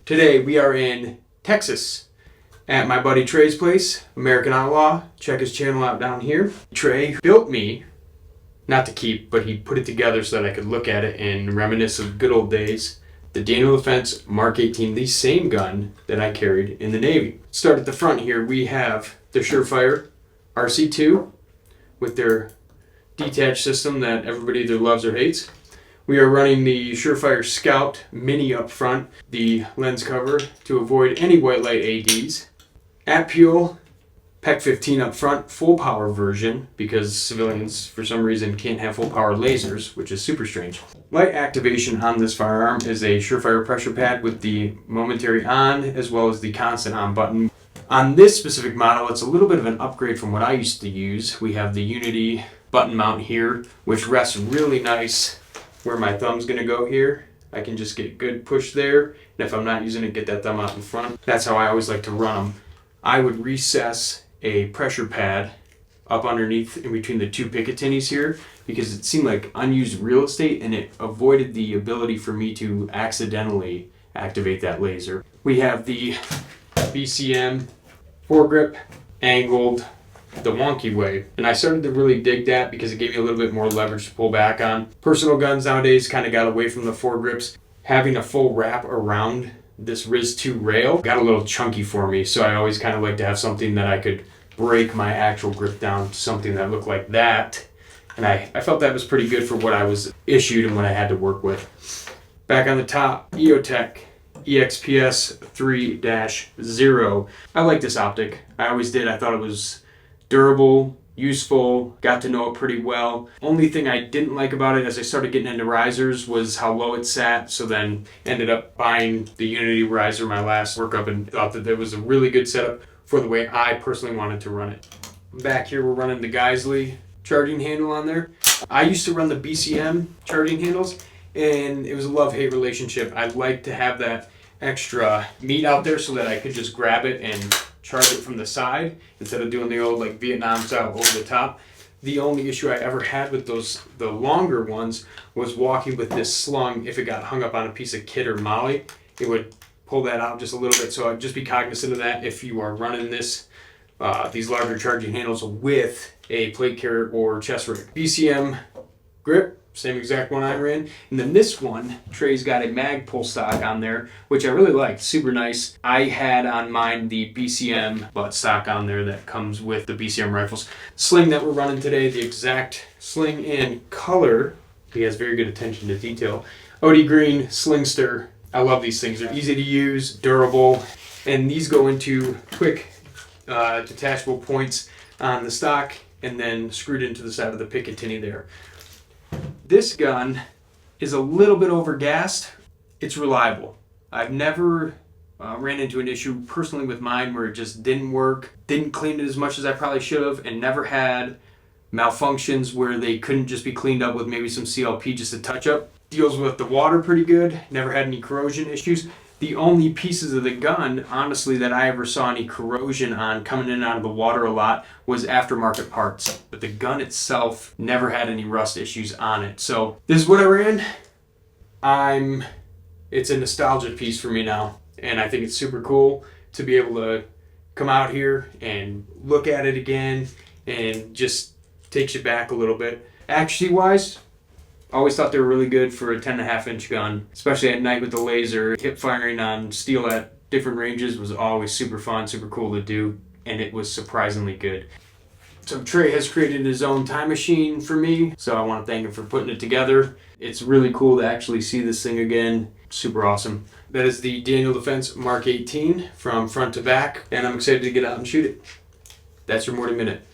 Today we are in Texas at my buddy Trey's place, American Outlaw. Check his channel out down here. Trey built me, not to keep, but he put it together so that I could look at it and reminisce of good old days. The Daniel Defense Mark 18, the same gun that I carried in the Navy. Start at the front here. We have the Surefire RC2 with their detached system that everybody either loves or hates. We are running the Surefire Scout Mini up front, the lens cover to avoid any white light ADs. At Peel, PEC-15 up front, full power version, because civilians for some reason can't have full power lasers, which is super strange. Light activation on this firearm is a Surefire pressure pad with the momentary on as well as the constant on button. On this specific model, it's a little bit of an upgrade from what I used to use. We have the Unity button mount here, which rests really nice where my thumb's gonna go here. I can just get good push there, and if I'm not using it, get that thumb out in front. That's how I always like to run them. I would recess a pressure pad up underneath in between the two Picatinnies here because it seemed like unused real estate and it avoided the ability for me to accidentally activate that laser. We have the BCM Fore-grip angled the wonky way, and I started to really dig that because it gave me a little bit more leverage to pull back on. Personal guns nowadays kind of got away from the foregrips. Having a full wrap around this RIS2 rail got a little chunky for me, so I always kind of like to have something that I could break my actual grip down to something that looked like that, and I felt that was pretty good for what I was issued and what I had to work with. Back on the top, EOTech EXPS 3-0. I like this optic. I always did. I thought it was durable, useful, got to know it pretty well. Only thing I didn't like about it as I started getting into risers was how low it sat, so then ended up buying the Unity riser my last workup and thought that it was a really good setup for the way I personally wanted to run it. Back here we're running the Geisley charging handle on there. I used to run the BCM charging handles and it was a love-hate relationship. I'd like to have that extra meat out there so that I could just grab it and charge it from the side instead of doing the old like Vietnam style over the top. The only issue I ever had with the longer ones was walking with this slung. If it got hung up on a piece of kit or molly, it would pull that out just a little bit. So I'd just be cognizant of that if you are running this these larger charging handles with a plate carrier or chest rig. BCM grip, same exact one I ran. And then this one, Trey's got a mag pull stock on there, which I really liked, super nice. I had on mine the BCM butt stock on there that comes with the BCM rifles. Sling that we're running today, the exact sling and color. He has very good attention to detail. OD green Slingster. I love these things. They're easy to use, durable, and these go into quick detachable points on the stock and then screwed into the side of the Picatinny there. This gun is a little bit overgassed. It's reliable. I've never ran into an issue personally with mine where it just didn't work, didn't clean it as much as I probably should have, and never had malfunctions where they couldn't just be cleaned up with maybe some CLP just a touch up. Deals with the water pretty good, never had any corrosion issues. The only pieces of the gun, honestly, that I ever saw any corrosion on coming in and out of the water a lot was aftermarket parts. But the gun itself never had any rust issues on it. So this is what I ran. It's a nostalgia piece for me now. And I think it's super cool to be able to come out here and look at it again and just takes you back a little bit. Accuracy wise, always thought they were really good for a 10.5-inch gun, especially at night with the laser. Hip firing on steel at different ranges was always super fun, super cool to do, and it was surprisingly good. So Trey has created his own time machine for me, so I want to thank him for putting it together. It's really cool to actually see this thing again. Super awesome. That is the Daniel Defense Mark 18 from front to back, and I'm excited to get out and shoot it. That's your Morty Minute.